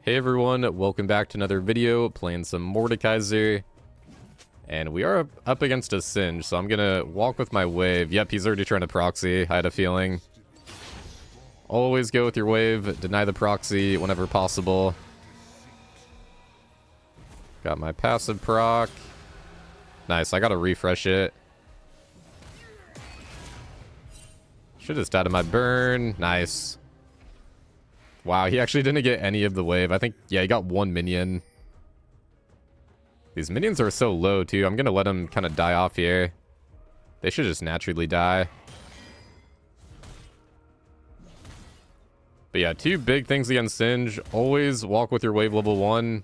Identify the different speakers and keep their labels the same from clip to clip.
Speaker 1: Hey everyone, welcome back to another video, playing some Mordekaiser. And we are up against a Singe, so I'm gonna walk with my wave. Yep, he's already trying to proxy, I had a feeling. Always go with your wave, deny the proxy whenever possible. Got my passive proc. Nice, I gotta refresh it. Should have died of my burn. Nice. Wow, he actually didn't get any of the wave. I think, yeah, he got one minion. These minions are so low, too. I'm going to let them kind of die off here. They should just naturally die. But yeah, two big things against Singe. Always walk with your wave level 1.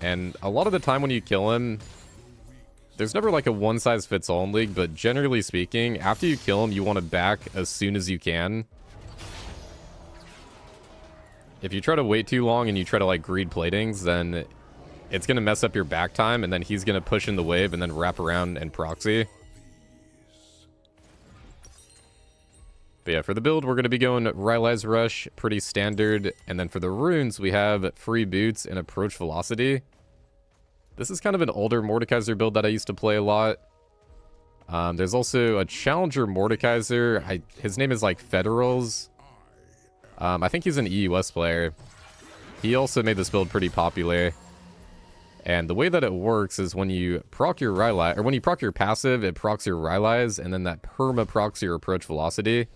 Speaker 1: And a lot of the time when you kill him, there's never like a one-size-fits-all in League, but generally speaking, after you kill him, you want to back as soon as you can. If you try to wait too long and you try to like greed platings, then it's going to mess up your back time, and then he's going to push in the wave and then wrap around and proxy. But yeah, for the build, we're going to be going Rylai's Rush, pretty standard. And then for the runes, we have free boots and approach velocity. This is kind of an older Mordekaiser build that I used to play a lot. There's also a challenger Mordekaiser. His name is like Federals. I think he's an EUS player. He also made this build pretty popular. And the way that it works is when you proc your Rylai, or when you proc your passive, it procs your Rylai's, and then that perma procs your approach velocity.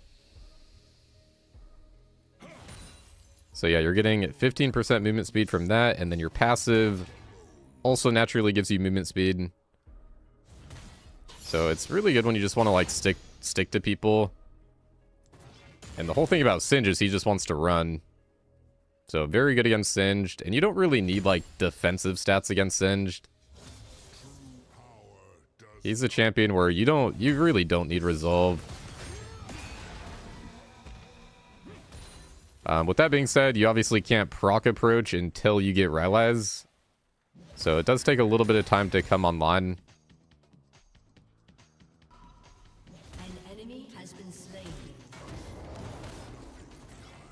Speaker 1: So yeah, you're getting 15% movement speed from that, and then your passive also naturally gives you movement speed. So it's really good when you just want to like stick to people. And the whole thing about Singe is he just wants to run. So very good against Singed. And you don't really need like defensive stats against Singed. He's a champion where you really don't need resolve. With that being said, you obviously can't proc approach until you get Rylai's. So it does take a little bit of time to come online.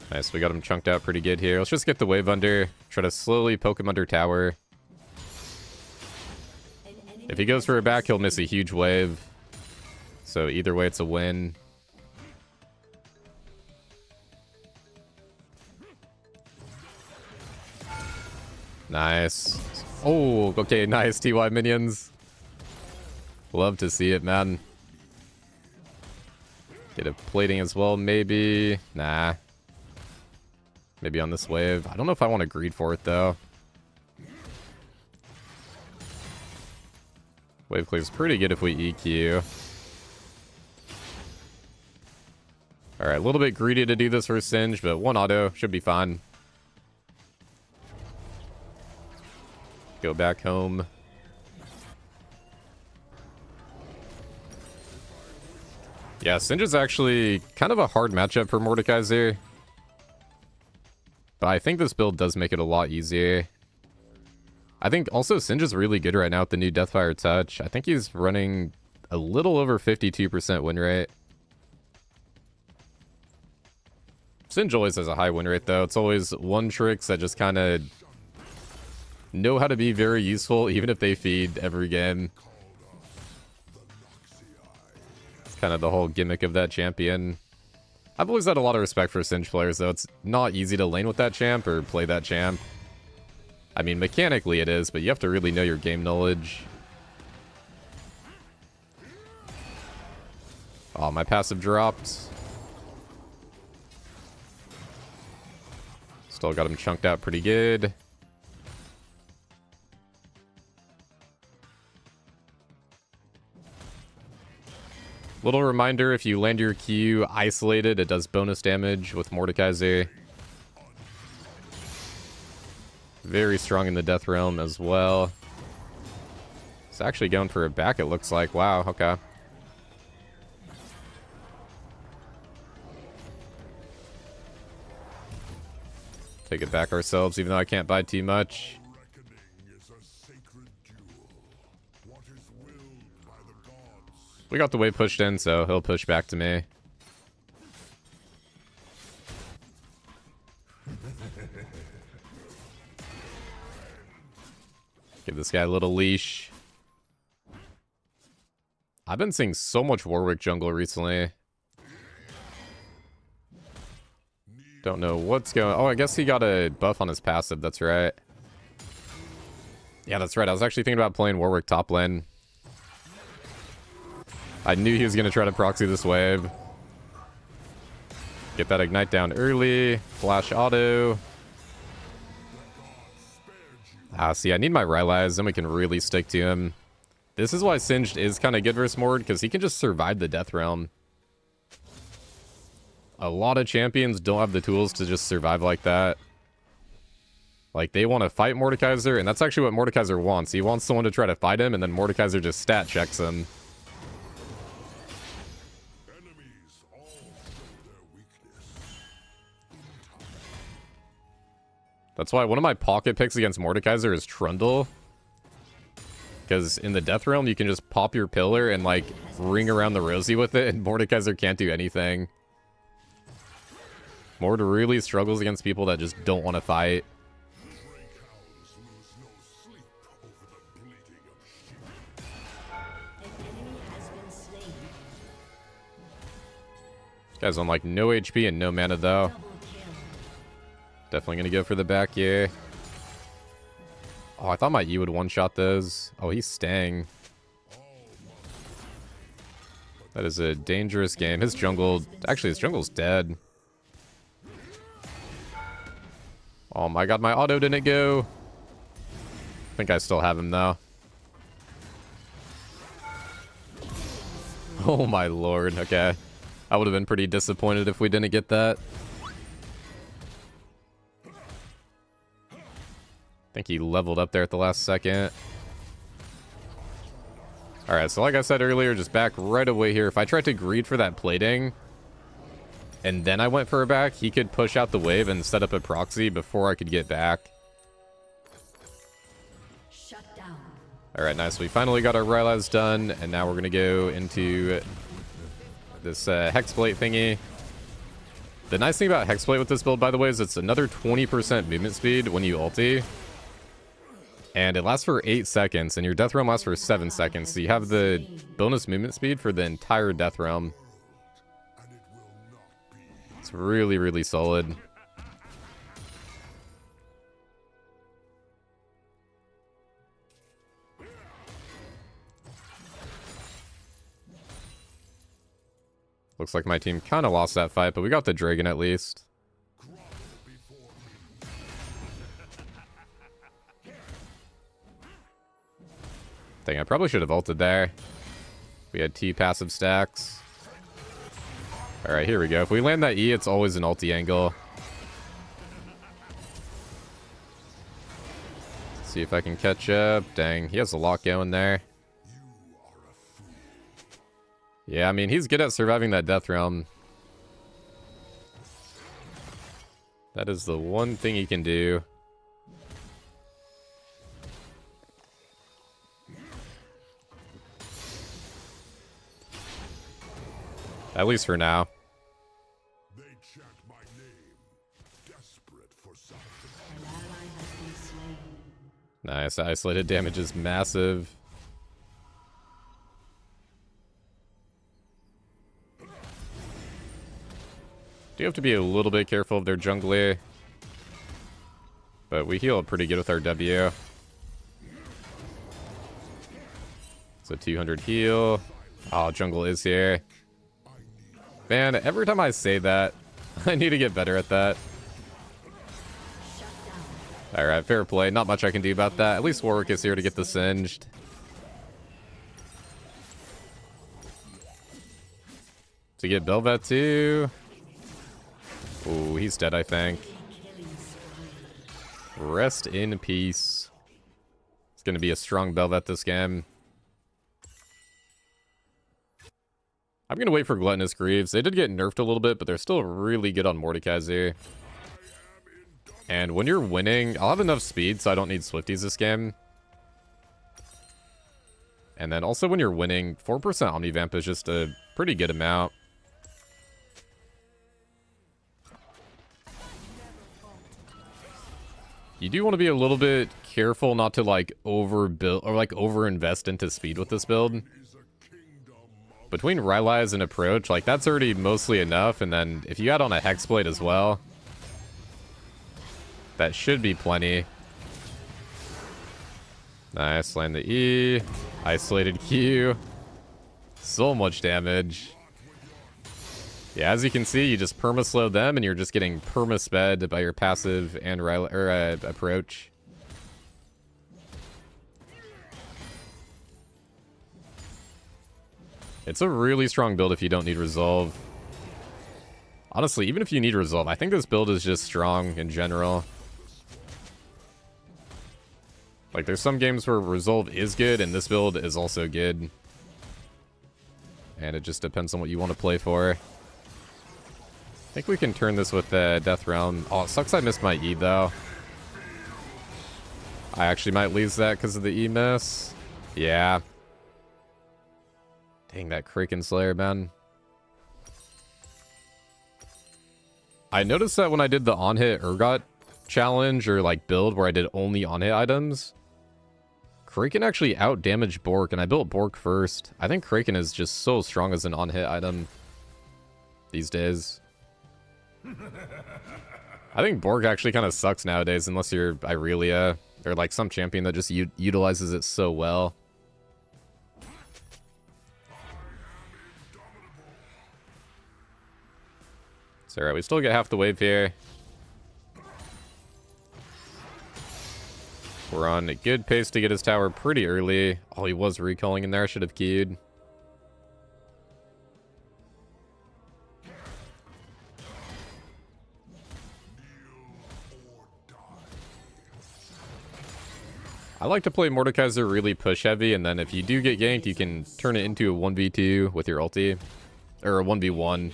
Speaker 1: Nice, we got him chunked out pretty good here. Let's just get the wave under. Try to slowly poke him under tower. If he goes for a back, he'll miss a huge wave. So either way, it's a win. Nice. Oh, okay, nice TY minions. Love to see it, man. Get a plating as well, maybe. Nah. Maybe on this wave. I don't know if I want to greed for it, though. Wave clear is pretty good if we EQ. Alright, a little bit greedy to do this for Singe, but one auto should be fine. Go back home. Yeah, Singe is actually kind of a hard matchup for Mordekaiser. But I think this build does make it a lot easier. I think also Singe is really good right now with the new Deathfire Touch. I think he's running a little over 52% win rate. Singe always has a high win rate though. It's always one tricks that just kind of know how to be very useful even if they feed every game. It's kind of the whole gimmick of that champion. I've always had a lot of respect for Singe players, though. It's not easy to lane with that champ or play that champ. I mean, mechanically it is, but you have to really know your game knowledge. Oh, my passive dropped. Still got him chunked out pretty good. Little reminder, if you land your Q isolated, it does bonus damage with Mordekaiser. Very strong in the Death Realm as well. It's actually going for a back, it looks like. Wow, okay. Take it back ourselves, even though I can't buy too much. We got the wave pushed in, so he'll push back to me. Give this guy a little leash. I've been seeing so much Warwick jungle recently. Don't know what's going on. Oh, I guess he got a buff on his passive. That's right. Yeah, that's right. I was actually thinking about playing Warwick top lane. I knew he was going to try to proxy this wave. Get that ignite down early. Flash auto. See, I need my Rylai's, then we can really stick to him. This is why Singed is kind of good versus Mord, because he can just survive the Death Realm. A lot of champions don't have the tools to just survive like that. Like, they want to fight Mordekaiser, and that's actually what Mordekaiser wants. He wants someone to try to fight him, and then Mordekaiser just stat checks him. That's why one of my pocket picks against Mordekaiser is Trundle. Because in the Death Realm, you can just pop your pillar and, like, ring around the Rosie with it, and Mordekaiser can't do anything. Mord really struggles against people that just don't want to fight. This guy's on, like, no HP and no mana, though. Definitely gonna go for the back here. Oh, I thought my E would one-shot those. Oh, he's staying. That is a dangerous game. His jungle... Actually, his jungle's dead. Oh my god, my auto didn't go. I think I still have him, though. Oh my lord, okay. I would have been pretty disappointed if we didn't get that. I think he leveled up there at the last second. Alright, so like I said earlier, just back right away here. If I tried to greed for that plating, and then I went for a back, he could push out the wave and set up a proxy before I could get back. Alright, nice. We finally got our Rylai's done, and now we're going to go into this Hexblade thingy. The nice thing about Hexblade with this build, by the way, is it's another 20% movement speed when you ulti. And it lasts for 8 seconds, and your Death Realm lasts for 7 seconds. So you have the bonus movement speed for the entire Death Realm. It's really, really solid. Looks like my team kind of lost that fight, but we got the Dragon at least. Dang, I probably should have ulted there. We had T passive stacks. Alright, here we go. If we land that E, it's always an ulti angle. Let's see if I can catch up. Dang, he has a lot going there. Yeah, I mean, he's good at surviving that Death Realm. That is the one thing he can do. At least for now. They chant my name, desperate for something. An ally has been slain. Nice, isolated damage is massive. Do have to be a little bit careful of their jungler. But we heal pretty good with our W. It's a 200 heal. Oh, jungle is here. Man, every time I say that, I need to get better at that. Alright, fair play. Not much I can do about that. At least Warwick is here to get the singed. To get Bel'Veth too. Ooh, he's dead, I think. Rest in peace. It's going to be a strong Bel'Veth this game. I'm going to wait for Gluttonous Greaves. They did get nerfed a little bit, but they're still really good on Mordekaiser. And when you're winning, I'll have enough speed, so I don't need Swifties this game. And then also when you're winning, 4% Omnivamp is just a pretty good amount. You do want to be a little bit careful not to like overbuild or like overinvest into speed with this build. Between Rylai's and Approach, like that's already mostly enough, and then if you add on a Hexblade as well, that should be plenty. Nice, land the E, isolated Q. So much damage. Yeah, as you can see, you just perma-slow them, and you're just getting perma-sped by your passive and Approach. It's a really strong build if you don't need Resolve. Honestly, even if you need Resolve, I think this build is just strong in general. Like, there's some games where Resolve is good, and this build is also good. And it just depends on what you want to play for. I think we can turn this with Death Realm. Oh, it sucks I missed my E, though. I actually might lose that because of the E miss. Yeah. Dang, that Kraken Slayer, man. I noticed that when I did the on-hit Urgot challenge, or like build where I did only on-hit items, Kraken actually out-damaged Bork, and I built Bork first. I think Kraken is just so strong as an on-hit item these days. I think Bork actually kind of sucks nowadays, unless you're Irelia, or like some champion that just utilizes it so well. It's alright, we still get half the wave here. We're on a good pace to get his tower pretty early. Oh, he was recalling in there. I should have queued. I like to play Mordekaiser really push heavy, and then if you do get ganked, you can turn it into a 1v2 with your ulti. Or a 1v1.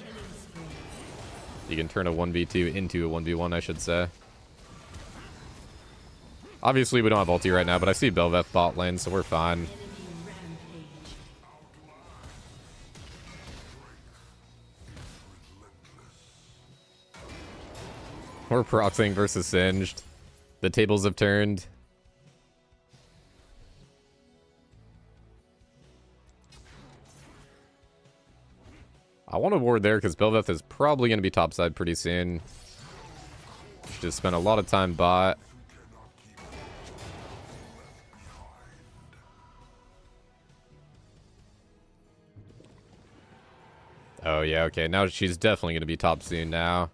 Speaker 1: You can turn a 1v2 into a 1v1, I should say. Obviously, we don't have ulti right now, but I see Bel'Veth bot lane, so we're fine. We're proxying versus Singed. The tables have turned. I want to ward there because Bel'Veth is probably going to be topside pretty soon. Just spent a lot of time bot. Oh yeah, okay. Now she's definitely going to be top soon now.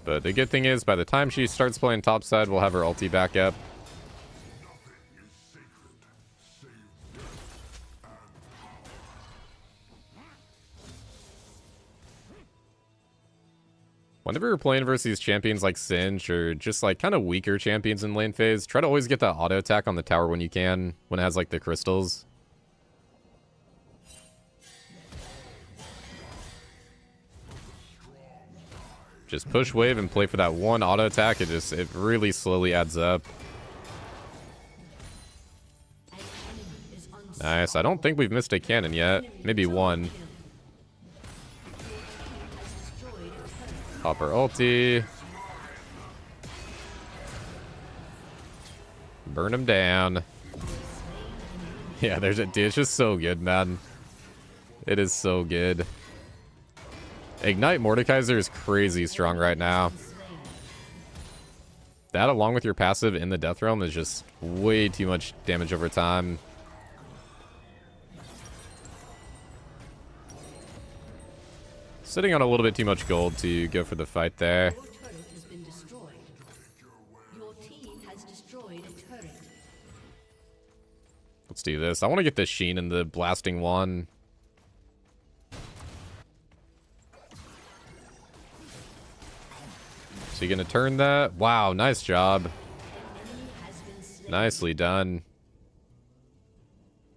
Speaker 1: But the good thing is, by the time she starts playing topside, we'll have her ulti back up. Whenever you're playing versus these champions like Singed, or just like kind of weaker champions in lane phase, try to always get that auto attack on the tower when you can, when it has like the crystals. Just push wave and play for that one auto attack. It really slowly adds up. Nice. I don't think we've missed a cannon yet. Maybe one. Pop our ulti. Burn him down. Yeah, there's a dude. It's just so good, man. It is so good. Ignite Mordekaiser is crazy strong right now. That, along with your passive in the Death Realm, is just way too much damage over time. Sitting on a little bit too much gold to go for the fight there. Let's do this. I want to get this Sheen in the blasting one. So you gonna turn that? Wow, nice job. Nicely done.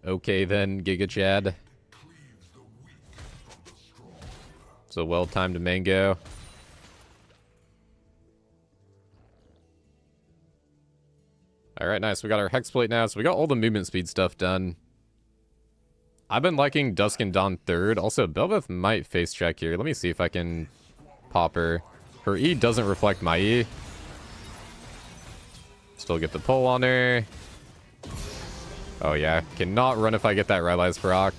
Speaker 1: Okay then, Giga Chad. So well-timed mango. Alright, nice. We got our Hexblade now, so we got all the movement speed stuff done. I've been liking Dusk and Dawn third. Also, Bel'Veth might face check here. Let me see if I can pop her. Her E doesn't reflect my E. Still get the pull on her. Oh yeah, cannot run if I get that Rylai's proc.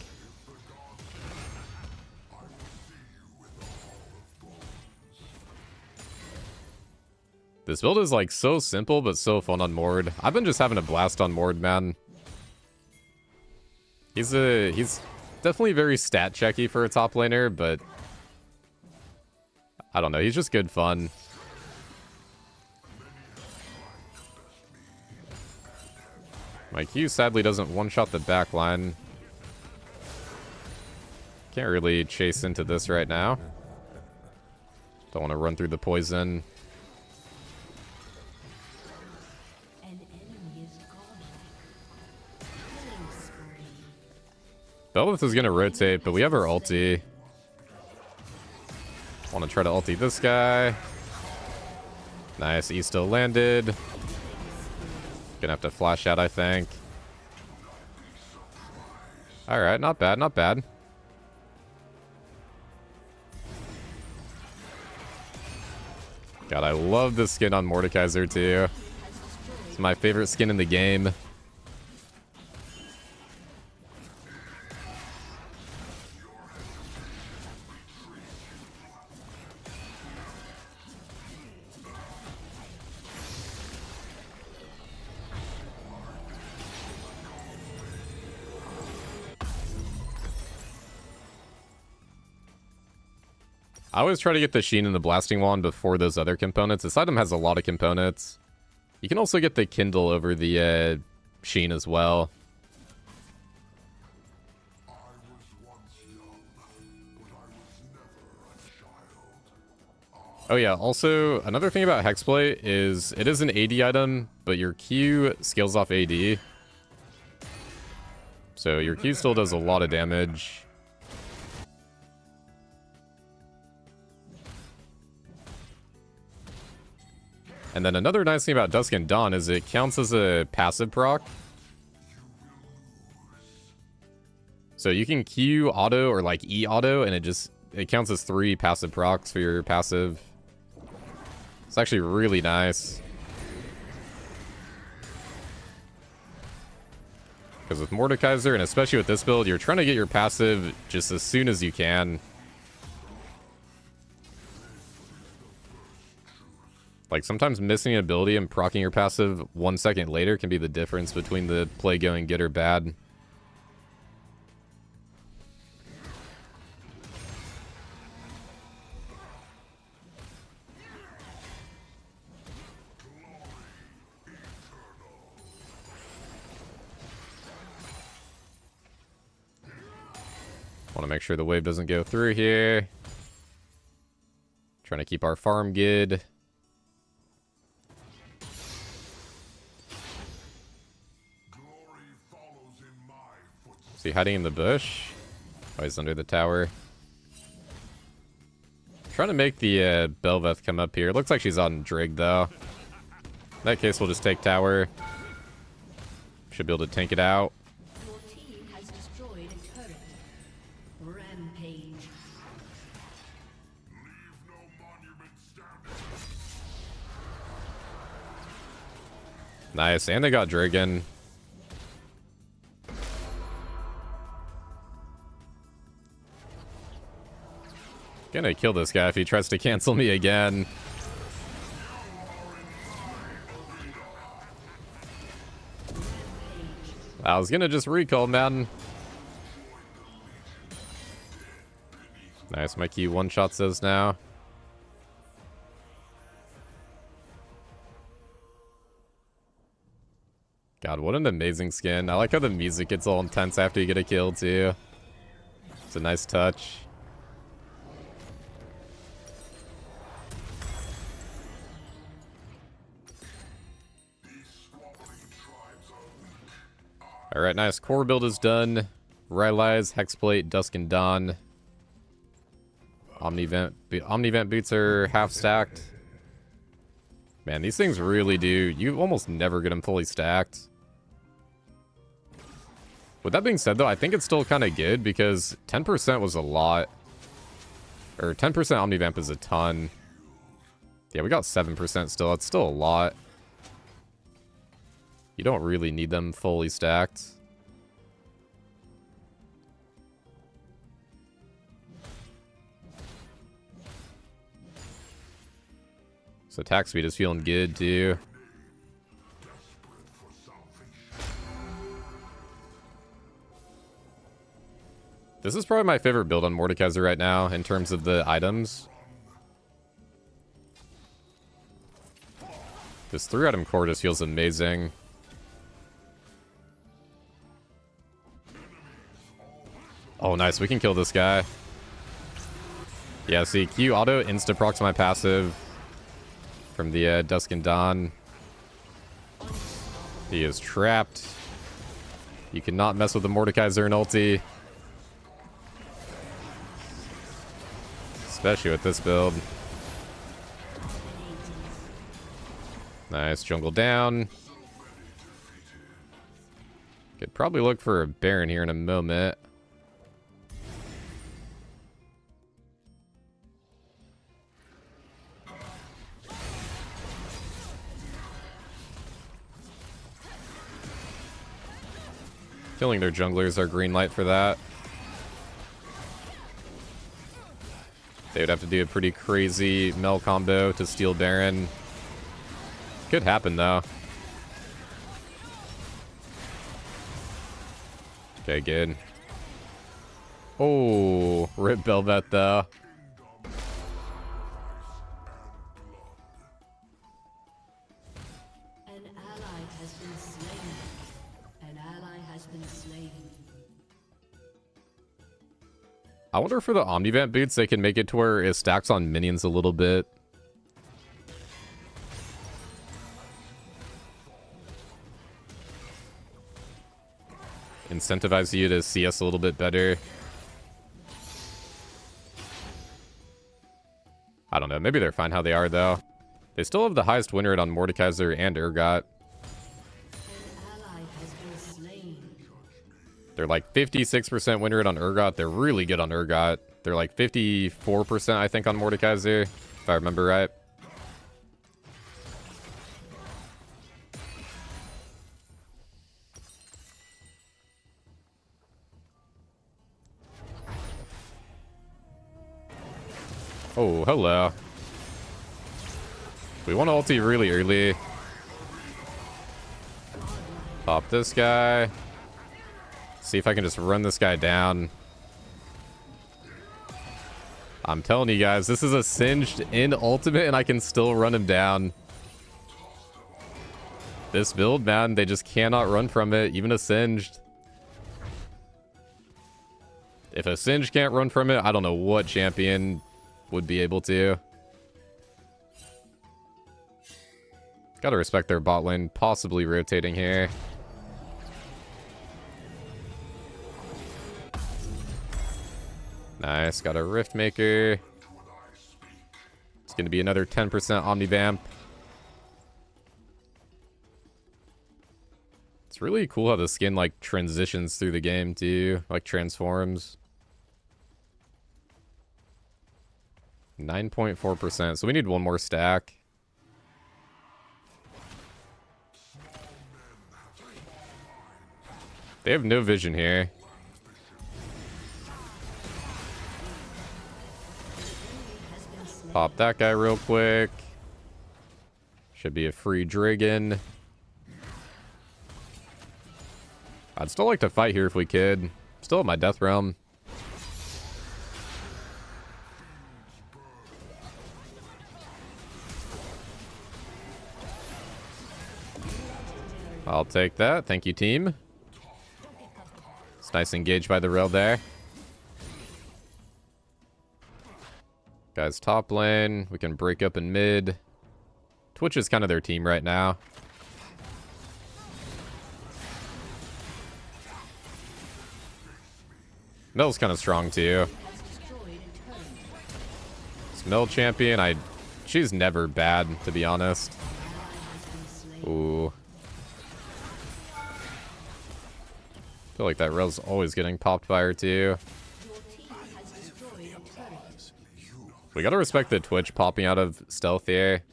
Speaker 1: This build is like so simple but so fun on Mord. I've been just having a blast on Mord, man. He's definitely very stat checky for a top laner, but I don't know, he's just good fun. My Q sadly doesn't one-shot the back line. Can't really chase into this right now. Don't want to run through the poison. Bel'Veth is going to rotate, but we have our ulti. Want to try to ulti this guy. Nice, E still landed. Gonna have to flash out, I think. Alright, not bad, not bad. God, I love this skin on Mordekaiser too. It's my favorite skin in the game. I always try to get the Sheen and the Blasting Wand before those other components. This item has a lot of components. You can also get the Kindle over the Sheen as well. Oh yeah, also, another thing about Hexblade is it is an AD item, but your Q scales off AD. So your Q still does a lot of damage. And then another nice thing about Dusk and Dawn is it counts as a passive proc. So you can Q auto or like E auto, and it counts as 3 passive procs for your passive. It's actually really nice. Because with Mordekaiser, and especially with this build, you're trying to get your passive just as soon as you can. Like, sometimes missing an ability and proccing your passive 1 second later can be the difference between the play going good or bad. Want to make sure the wave doesn't go through here. Trying to keep our farm good. Is he hiding in the bush? Oh, he's under the tower. Trying to make the Bel'Veth come up here. Looks like she's on Drig, though. In that case, we'll just take tower. Should be able to tank it out.
Speaker 2: Your team has destroyed a turret. Rampage.
Speaker 1: Nice, and they got Dragon. Gonna kill this guy if he tries to cancel me again. I was gonna just recall, man. Nice, my key one-shots those now. God, what an amazing skin. I like how the music gets all intense after you get a kill, too. It's a nice touch. Alright, nice. Core build is done. Rylai's, Hexplate, Dusk and Dawn. Omnivent boots are half stacked. Man, these things really do. You almost never get them fully stacked. With that being said, though, I think it's still kind of good because 10% was a lot. Or 10% Omnivamp is a ton. Yeah, we got 7% still. It's still a lot. You don't really need them fully stacked. So attack speed is feeling good too. This is probably my favorite build on Mordekaiser right now in terms of the items. This 3-item core just feels amazing. Oh, nice. We can kill this guy. Yeah, see, Q auto insta-procs my passive from the Dusk and Dawn. He is trapped. You cannot mess with the Mordekaiser and ulti. Especially with this build. Nice, jungle down. Could probably look for a Baron here in a moment. Killing their junglers are green light for that. They would have to do a pretty crazy Mel combo to steal Baron. Could happen though. Okay, good. Oh, rip Belvet though.
Speaker 2: An ally has been slain. An ally has been slain.
Speaker 1: I wonder for the Omnivamp boots, they can make it to where it stacks on minions a little bit. Incentivize you to see us a little bit better. I don't know. Maybe they're fine how they are, though. They still have the highest win rate on Mordekaiser and Urgot. They're like 56% win rate on Urgot. They're really good on Urgot. They're like 54%, I think, on Mordekaiser, if I remember right. Oh, hello. We want to ulti really early. Pop this guy. See if I can just run this guy down. I'm telling you guys, this is a singed in ultimate and I can still run him down. This build, man, they just cannot run from it, even a singed. If a singed can't run from it, I don't know what champion would be able to. Gotta respect their bot lane, possibly rotating here. Nice, got a Rift Maker. It's gonna be another 10% Omnivamp. It's really cool how the skin like transitions through the game too, like transforms. 9.4%, so we need one more stack. They have no vision here. Pop that guy real quick. Should be a free Dragon. I'd still like to fight here if we could. Still at my death realm. I'll take that. Thank you, team. It's nice engaged by the rail there. Guys, top lane. We can break up in mid. Twitch is kind of their team right now. Mel's kind of strong too. This Mel champion, she's never bad, to be honest. Ooh. I feel like that rail's always getting popped by her too. We gotta respect the Twitch popping out of stealth here.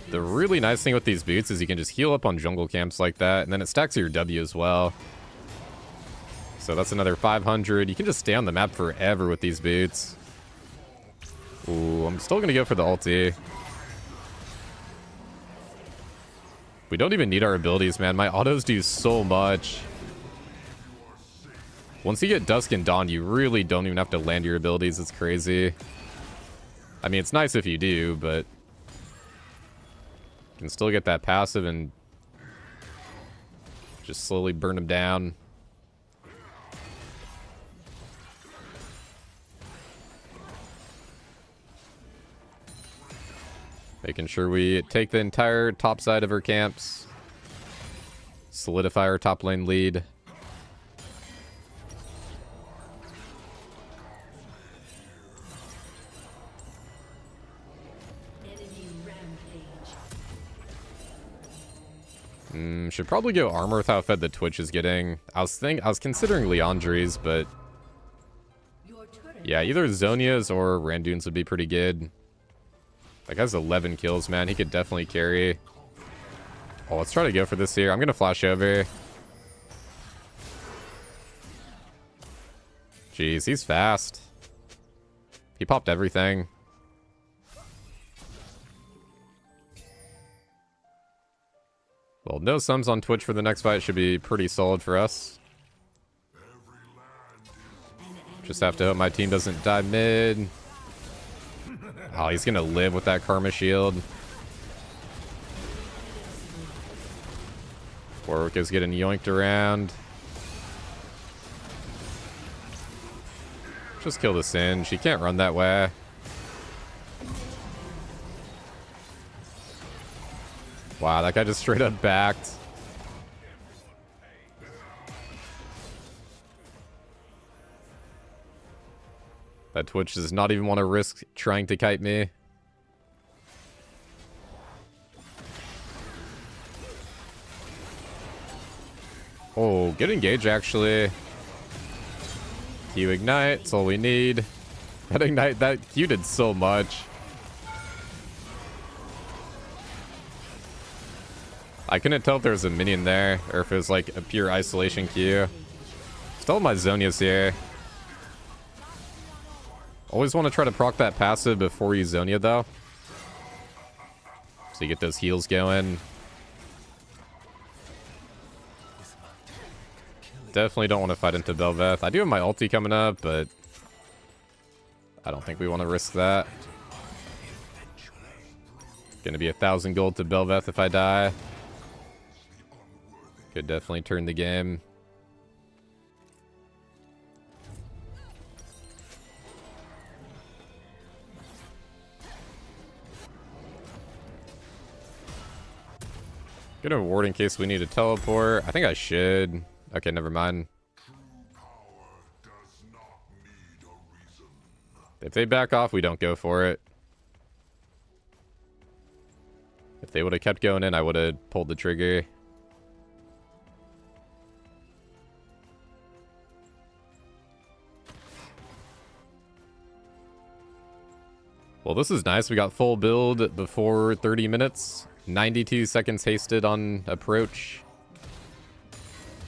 Speaker 1: The really nice thing with these boots is you can just heal up on jungle camps like that, and then it stacks your W as well. So that's another 500. You can just stay on the map forever with these boots. Ooh, I'm still gonna go for the ulti. We don't even need our abilities, man. My autos do so much. Once you get Dusk and Dawn, you really don't even have to land your abilities. It's crazy. I mean, it's nice if you do, but you can still get that passive and just slowly burn them down. Making sure we take the entire top side of our camps. Solidify our top lane lead. Should probably go armor with how fed the Twitch is getting. I was considering Leandri's, but yeah, either Zhonya's or Randuin's would be pretty good. That guy's 11 kills, man. He could definitely carry. Oh, let's try to go for this here. I'm gonna flash over. Jeez, he's fast. He popped everything. Well, no sums on Twitch for the next fight should be pretty solid for us. Just have to hope my team doesn't die mid. Oh, he's gonna live with that Karma Shield. Warwick is getting yoinked around. Just kill the Sin. She can't run that way. Wow, that guy just straight up backed. That Twitch does not even want to risk trying to kite me. Oh, good engage actually. Q ignite, that's all we need. That ignite, that Q did so much. I couldn't tell if there was a minion there or if it was like a pure isolation Q. Still my Zhonya's here. Always want to try to proc that passive before you Zhonya though. So you get those heals going. Definitely don't want to fight into Bel'Veth. I do have my ulti coming up, but I don't think we want to risk that. Gonna be 1,000 gold to Bel'Veth if I die. Could definitely turn the game. Gonna ward in case we need to teleport. I think I should. Okay, never mind. If they back off, we don't go for it. If they would have kept going in, I would have pulled the trigger. Well, this is nice. We got full build before 30 minutes. 92 seconds hasted on approach.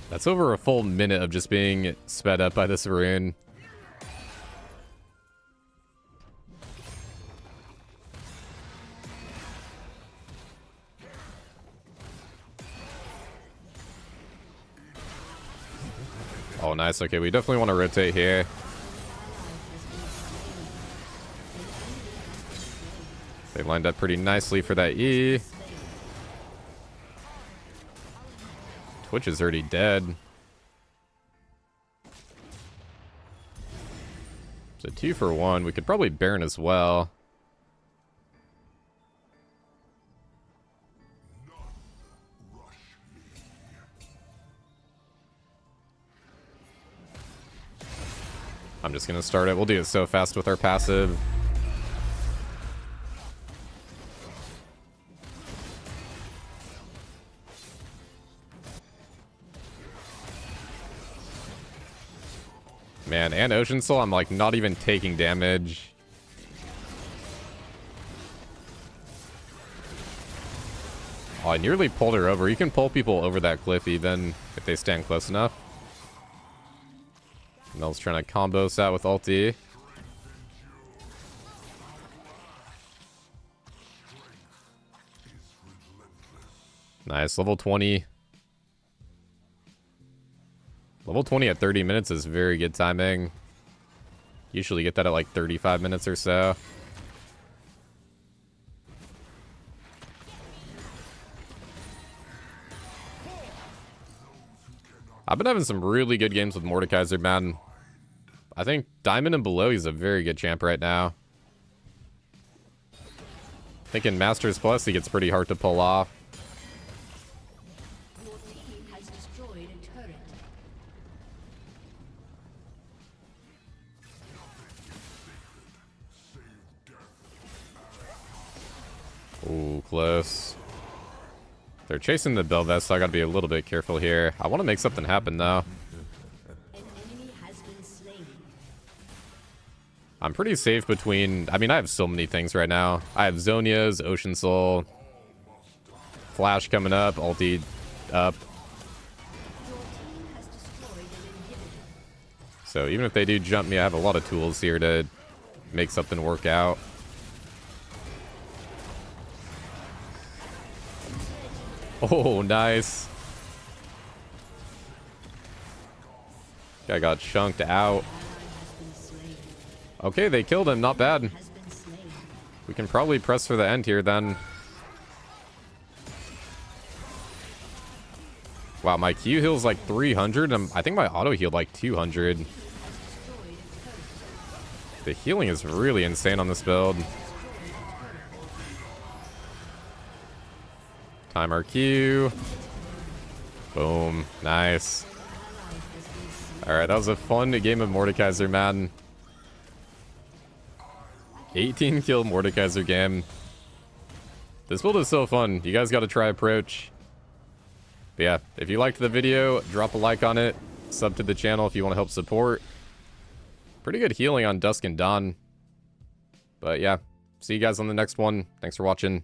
Speaker 1: That's over a full minute of just being sped up by this rune. Oh, nice. Okay, we definitely want to rotate here. They lined up pretty nicely for that E. Twitch is already dead. So 2 for 1. We could probably Baron as well. I'm just gonna start it. We'll do it so fast with our passive. Man, and Ocean Soul, I'm like not even taking damage. Oh, I nearly pulled her over. You can pull people over that cliff even if they stand close enough. Mel's trying to combo us out with ulti. Nice, level 20. Level 20 at 30 minutes is very good timing. Usually get that at like 35 minutes or so. I've been having some really good games with Mordekaiser, man. I think Diamond and below, he's a very good champ right now. I think in Masters Plus, he gets pretty hard to pull off.
Speaker 2: Your team has destroyed a turret.
Speaker 1: Ooh, close. They're chasing the Belvest, so I gotta be a little bit careful here. I want to make something happen, though.
Speaker 2: An enemy has been slain.
Speaker 1: I'm pretty safe between... I mean, I have so many things right now. I have Zonia's, Ocean Soul, Flash coming up, ulti up.
Speaker 2: Your team has destroyed an inhibitor.
Speaker 1: So even if they do jump me, I have a lot of tools here to make something work out. Oh, nice. Guy got chunked out. Okay, they killed him. Not bad.
Speaker 2: Has been slain.
Speaker 1: We can probably press for the end here then. Wow, my Q heal's like 300. I think my auto healed like 200. The healing is really insane on this build. Time our Q. Boom. Nice. Alright, that was a fun game of Mordekaiser, man. 18 kill Mordekaiser game. This build is so fun. You guys got to try Approach. But yeah, if you liked the video, drop a like on it. Sub to the channel if you want to help support. Pretty good healing on Dusk and Dawn. But yeah, see you guys on the next one. Thanks for watching.